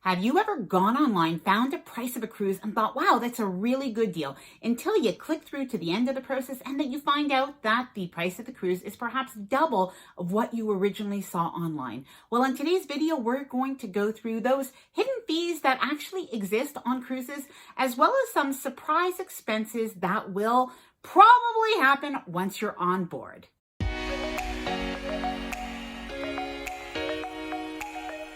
Have you ever gone online, found the price of a cruise and thought, wow, that's a really good deal, until you click through to the end of the process and then you find out that the price of the cruise is perhaps double of what you originally saw online? Well, in today's video, we're going to go through those hidden fees that actually exist on cruises, as well as some surprise expenses that will probably happen once you're on board.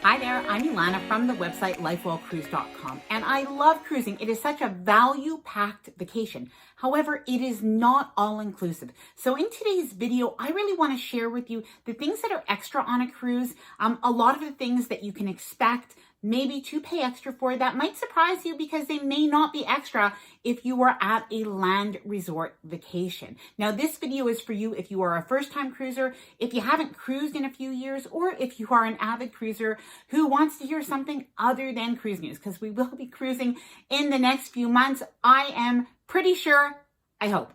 Hi there, I'm Ilana from the website lifewellcruise.com, and I love cruising. It is such a value-packed vacation. However, it is not all-inclusive. So in today's video, I really want to share with you the things that are extra on a cruise, a lot of the things that you can expect maybe to pay extra for that might surprise you because they may not be extra if you are at a land resort vacation. Now, this video is for you if you are a first-time cruiser, if you haven't cruised in a few years, or if you are an avid cruiser who wants to hear something other than cruise news, because we will be cruising in the next few months. I am pretty sure, I hope.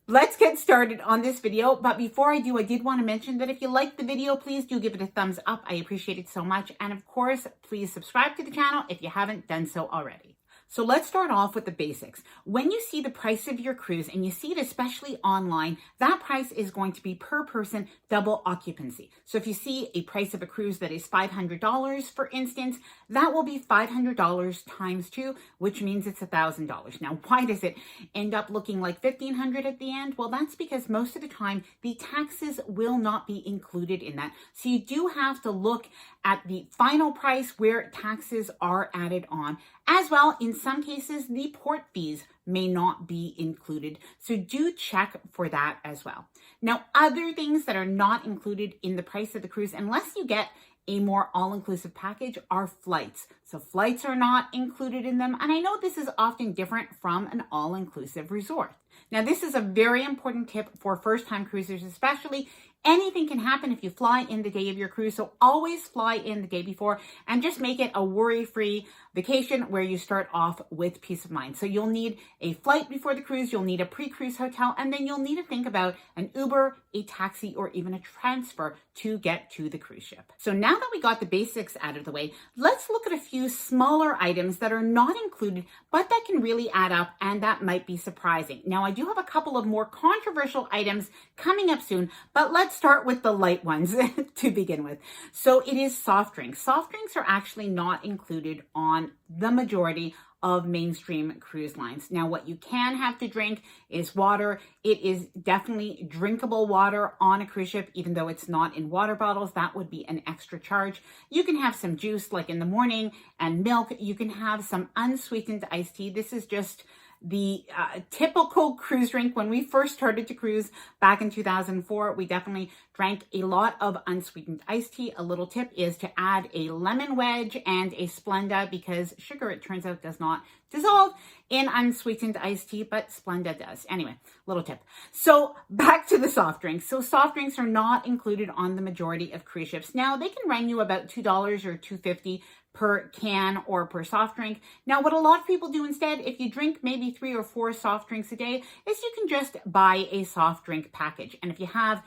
Let's get started on this video. But before I do, I did want to mention that if you like the video, please do give it a thumbs up. I appreciate it so much. And of course, please subscribe to the channel if you haven't done so already. So let's start off with the basics. When you see the price of your cruise, and you see it especially online, that price is going to be per person double occupancy. So if you see a price of a cruise that is $500, for instance, that will be $500 times 2, which means it's $1,000. Now, why does it end up looking like $1,500 at the end? Well, that's because most of the time the taxes will not be included in that. So you do have to look at the final price where taxes are added on. As well, in some cases, the port fees may not be included. So do check for that as well. Now, other things that are not included in the price of the cruise, unless you get a more all-inclusive package, are flights. So flights are not included in them. And I know this is often different from an all-inclusive resort. Now, this is a very important tip for first-time cruisers, especially. Anything can happen if you fly in the day of your cruise, so always fly in the day before and just make it a worry-free vacation where you start off with peace of mind. So you'll need a flight before the cruise, you'll need a pre-cruise hotel, and then you'll need to think about an Uber, a taxi, or even a transfer to get to the cruise ship. So now that we got the basics out of the way, let's look at a few smaller items that are not included, but that can really add up and that might be surprising. Now, I do have a couple of more controversial items coming up soon, but let's start with the light ones to begin with. So it is soft drinks. Soft drinks are actually not included on the majority of mainstream cruise lines. Now, what you can have to drink is water. It is definitely drinkable water on a cruise ship, even though it's not in water bottles. That would be an extra charge. You can have some juice like in the morning and milk. You can have some unsweetened iced tea. This is just the typical cruise drink. When we first started to cruise back in 2004, we definitely drank a lot of unsweetened iced tea. A little tip is to add a lemon wedge and a Splenda, because sugar, it turns out, does not dissolve in unsweetened iced tea, but Splenda does. Anyway, little tip. So back to the soft drinks. So soft drinks are not included on the majority of cruise ships. Now, they can run you about $2 or $2.50 per can or per soft drink. Now, what a lot of people do instead, if you drink maybe 3 or 4 soft drinks a day, is you can just buy a soft drink package. And if you have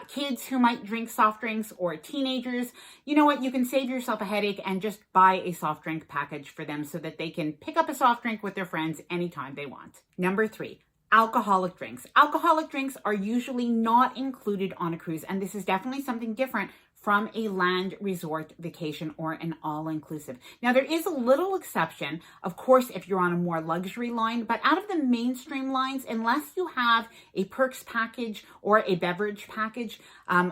kids who might drink soft drinks, or teenagers, you know what, you can save yourself a headache and just buy a soft drink package for them so that they can pick up a soft drink with their friends anytime they want. Number 3. Alcoholic drinks. Alcoholic drinks are usually not included on a cruise, and this is definitely something different from a land resort vacation or an all-inclusive. Now, there is a little exception, of course, if you're on a more luxury line, but out of the mainstream lines, unless you have a perks package or a beverage package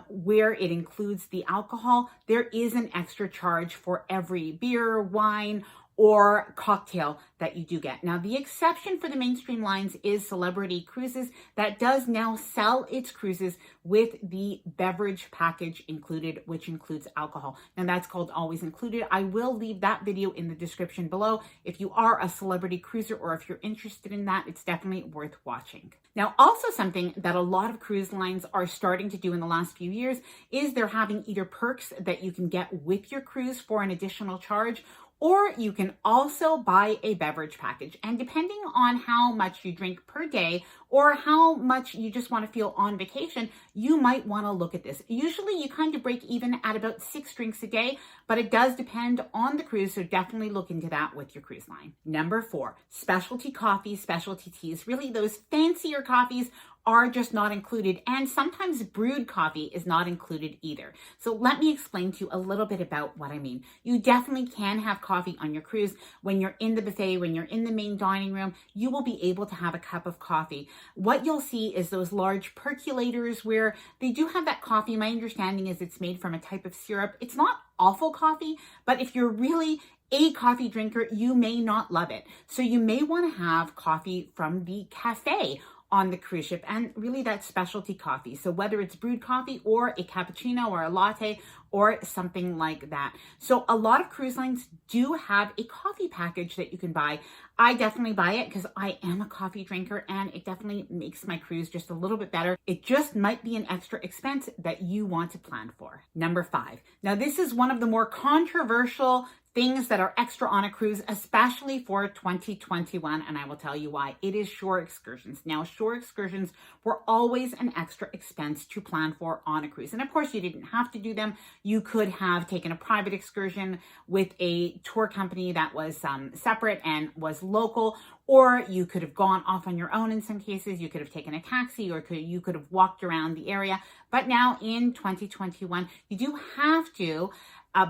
where it includes the alcohol, there is an extra charge for every beer, wine, or cocktail that you do get. Now, the exception for the mainstream lines is Celebrity Cruises, that does now sell its cruises with the beverage package included, which includes alcohol. Now, that's called Always Included. I will leave that video in the description below. If you are a Celebrity Cruiser, or if you're interested in that, it's definitely worth watching. Now, also something that a lot of cruise lines are starting to do in the last few years is they're having either perks that you can get with your cruise for an additional charge, Or you can also buy a beverage package. And depending on how much you drink per day or how much you just want to feel on vacation, you might want to look at this. Usually you kind of break even at about 6 drinks a day, but it does depend on the cruise. So definitely look into that with your cruise line. Number 4, specialty coffees, specialty teas. Really, those fancier coffees are just not included, and sometimes brewed coffee is not included either. So let me explain to you a little bit about what I mean. You definitely can have coffee on your cruise. When you're in the buffet, when you're in the main dining room, you will be able to have a cup of coffee. What you'll see is those large percolators where they do have that coffee. My understanding is it's made from a type of syrup. It's not awful coffee, but if you're really a coffee drinker, you may not love it. So you may want to have coffee from the cafe on the cruise ship, and really that's specialty coffee. So whether it's brewed coffee or a cappuccino or a latte or something like that. So a lot of cruise lines do have a coffee package that you can buy. I definitely buy it because I am a coffee drinker, and it definitely makes my cruise just a little bit better. It just might be an extra expense that you want to plan for. Number 5. Now this is one of the more controversial things that are extra on a cruise, especially for 2021, and I will tell you why. It is shore excursions. Now, shore excursions were always an extra expense to plan for on a cruise. And of course, you didn't have to do them. You could have taken a private excursion with a tour company that was separate and was local, or you could have gone off on your own in some cases. You could have taken a taxi, or you could have walked around the area. But now in 2021, you do have to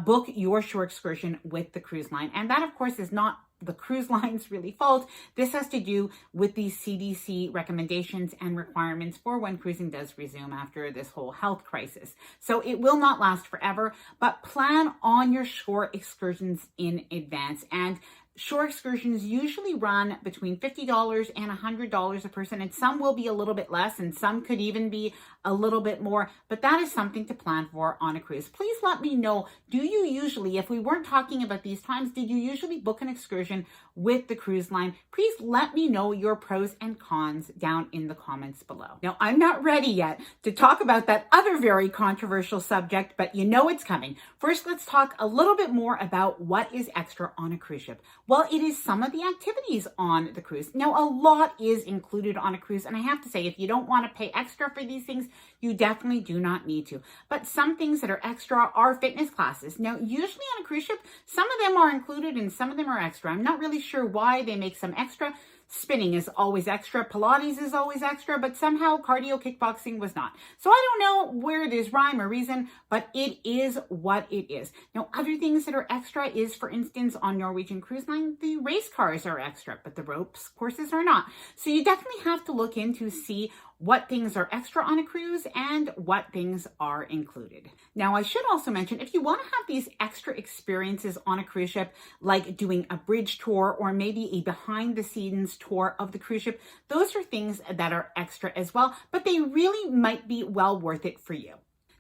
book your shore excursion with the cruise line. And that, of course, is not the cruise line's really fault. This has to do with the CDC recommendations and requirements for when cruising does resume after this whole health crisis. So it will not last forever, but plan on your shore excursions in advance. And shore excursions usually run between $50 and $100 a person, and some will be a little bit less, and some could even be a little bit more, but that is something to plan for on a cruise. Please let me know, do you usually, if we weren't talking about these times, did you usually book an excursion with the cruise line? Please let me know your pros and cons down in the comments below. Now, I'm not ready yet to talk about that other very controversial subject, but you know it's coming. First, let's talk a little bit more about what is extra on a cruise ship. Well, it is some of the activities on the cruise. Now, a lot is included on a cruise, and I have to say, if you don't want to pay extra for these things, you definitely do not need to. But some things that are extra are fitness classes. Now, usually on a cruise ship, some of them are included and some of them are extra. I'm not really sure why they make some extra. Spinning is always extra, Pilates is always extra, but somehow cardio kickboxing was not. So I don't know where there's rhyme or reason, but it is what it is. Now, other things that are extra is, for instance, on Norwegian Cruise Line, the race cars are extra, but the ropes courses are not. So you definitely have to look in to see what things are extra on a cruise and what things are included. Now, I should also mention, if you want to have these extra experiences on a cruise ship, like doing a bridge tour or maybe a behind the scenes tour of the cruise ship, those are things that are extra as well, but they really might be well worth it for you.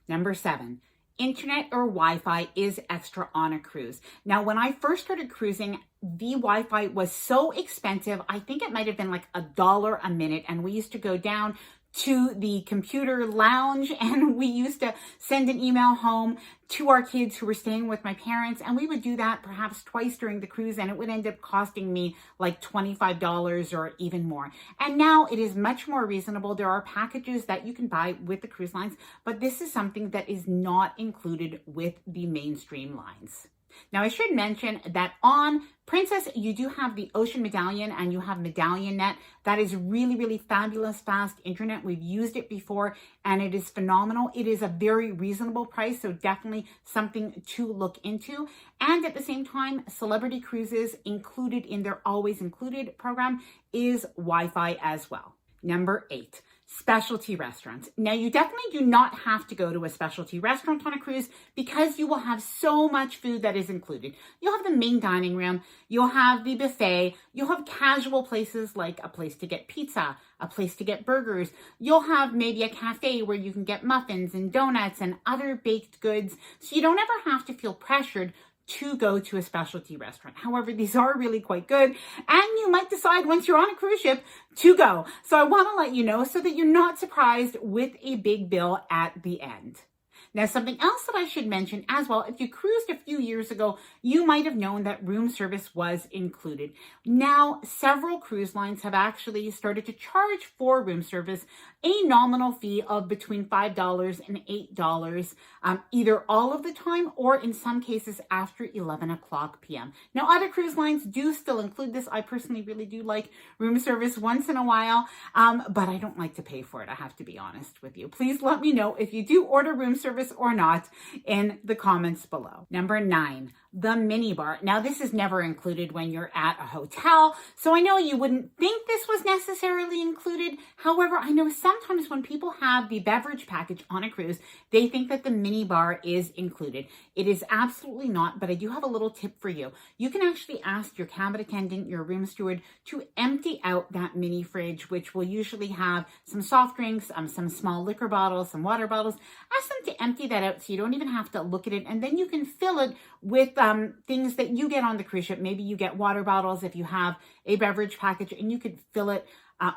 Number 7. Internet or Wi-Fi is extra on a cruise. Now, when I first started cruising, the Wi-Fi was so expensive. I think it might have been like $1 a minute. And we used to go down to the computer lounge and we used to send an email home to our kids who were staying with my parents. And we would do that perhaps twice during the cruise, and it would end up costing me like $25 or even more. And now it is much more reasonable. There are packages that you can buy with the cruise lines, but this is something that is not included with the mainstream lines. Now, I should mention that on Princess, you do have the Ocean Medallion and you have Medallion Net. That is really, really fabulous, fast internet. We've used it before and it is phenomenal. It is a very reasonable price, so definitely something to look into. And at the same time, Celebrity Cruises, included in their Always Included program, is Wi-Fi as well. Number 8. Specialty restaurants. Now, you definitely do not have to go to a specialty restaurant on a cruise because you will have so much food that is included. You'll have the main dining room, you'll have the buffet, you'll have casual places like a place to get pizza, a place to get burgers. You'll have maybe a cafe where you can get muffins and donuts and other baked goods. So you don't ever have to feel pressured to go to a specialty restaurant. However, these are really quite good, and you might decide once you're on a cruise ship to go. So I want to let you know so that you're not surprised with a big bill at the end. Now, something else that I should mention as well, if you cruised a few years ago, you might have known that room service was included. Now, several cruise lines have actually started to charge for room service a nominal fee of between $5 and $8, either all of the time or in some cases after 11 o'clock p.m. Now, other cruise lines do still include this. I personally really do like room service once in a while, but I don't like to pay for it. I have to be honest with you. Please let me know if you do order room service or not in the comments below. Number 9, the minibar. Now, this is never included when you're at a hotel, so I know you wouldn't think this was necessarily included. However, I know sometimes when people have the beverage package on a cruise, they think that the minibar is included. It is absolutely not, but I do have a little tip for you. You can actually ask your cabin attendant, your room steward, to empty out that mini fridge, which will usually have some soft drinks, some small liquor bottles, some water bottles. Ask them to empty that out so you don't even have to look at it, and then you can fill it with things that you get on the cruise ship. Maybe you get water bottles if you have a beverage package, and you could fill it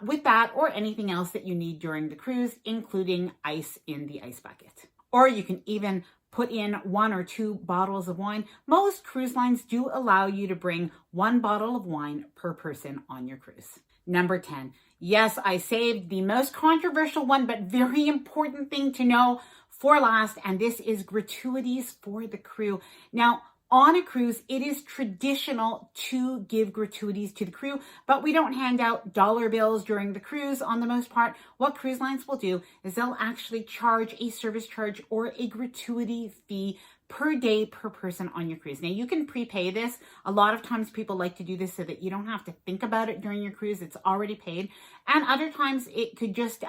with that or anything else that you need during the cruise, including ice in the ice bucket. Or you can even put in 1 or 2 bottles of wine. Most cruise lines do allow you to bring 1 bottle of wine per person on your cruise. Number 10. Yes, I saved the most controversial one, but very important thing to know for last, and this is gratuities for the crew. Now, on a cruise, it is traditional to give gratuities to the crew, but we don't hand out dollar bills during the cruise on the most part. What cruise lines will do is they'll actually charge a service charge or a gratuity fee per day per person on your cruise. Now, you can prepay this. A lot of times people like to do this so that you don't have to think about it during your cruise. It's already paid. And other times it could just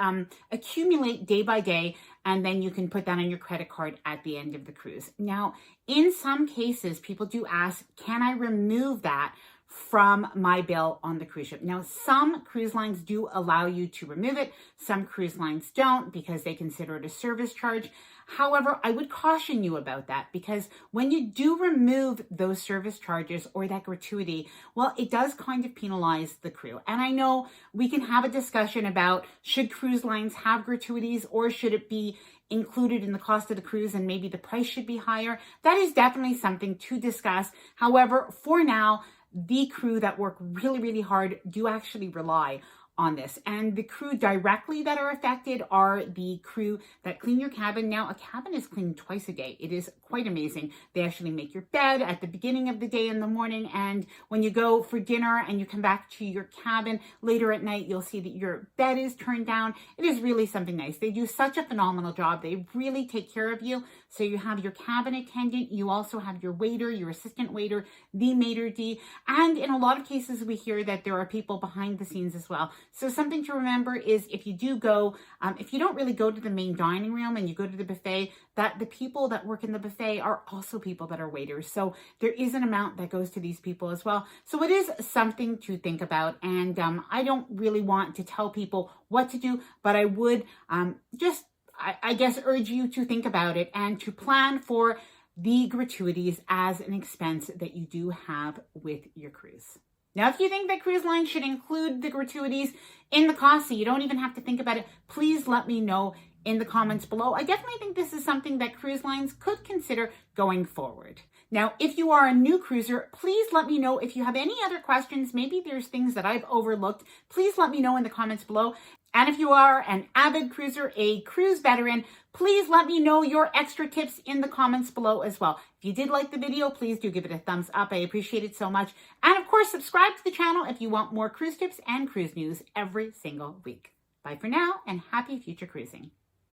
accumulate day by day, and then you can put that on your credit card at the end of the cruise. Now, in some cases, people do ask, can I remove that from my bill on the cruise ship? Now, some cruise lines do allow you to remove it. Some cruise lines don't because they consider it a service charge. However, I would caution you about that, because when you do remove those service charges or that gratuity, well, it does kind of penalize the crew. And I know we can have a discussion about, should cruise lines have gratuities, or should it be included in the cost of the cruise and maybe the price should be higher? That is definitely something to discuss. However, for now, the crew that work really, really hard do actually rely on this. And the crew directly that are affected are the crew that clean your cabin. Now, a cabin is cleaned twice a day. It is quite amazing. They actually make your bed at the beginning of the day in the morning, and when you go for dinner and you come back to your cabin later at night, you'll see that your bed is turned down. It is really something nice. They do such a phenomenal job. They really take care of you. So you have your cabin attendant, you also have your waiter, your assistant waiter, the maitre d', and in a lot of cases we hear that there are people behind the scenes as well. So something to remember is, if you do go, if you don't really go to the main dining room and you go to the buffet, that the people that work in the buffet are also people that are waiters. So there is an amount that goes to these people as well. So it is something to think about. And I don't really want to tell people what to do, but I would I guess urge you to think about it and to plan for the gratuities as an expense that you do have with your cruise. Now, if you think that cruise lines should include the gratuities in the cost so you don't even have to think about it, please let me know in the comments below. I definitely think this is something that cruise lines could consider going forward. Now, if you are a new cruiser, please let me know if you have any other questions. Maybe there's things that I've overlooked. Please let me know in the comments below. And if you are an avid cruiser, a cruise veteran, please let me know your extra tips in the comments below as well. If you did like the video, please do give it a thumbs up. I appreciate it so much. And of course, subscribe to the channel if you want more cruise tips and cruise news every single week. Bye for now, and happy future cruising.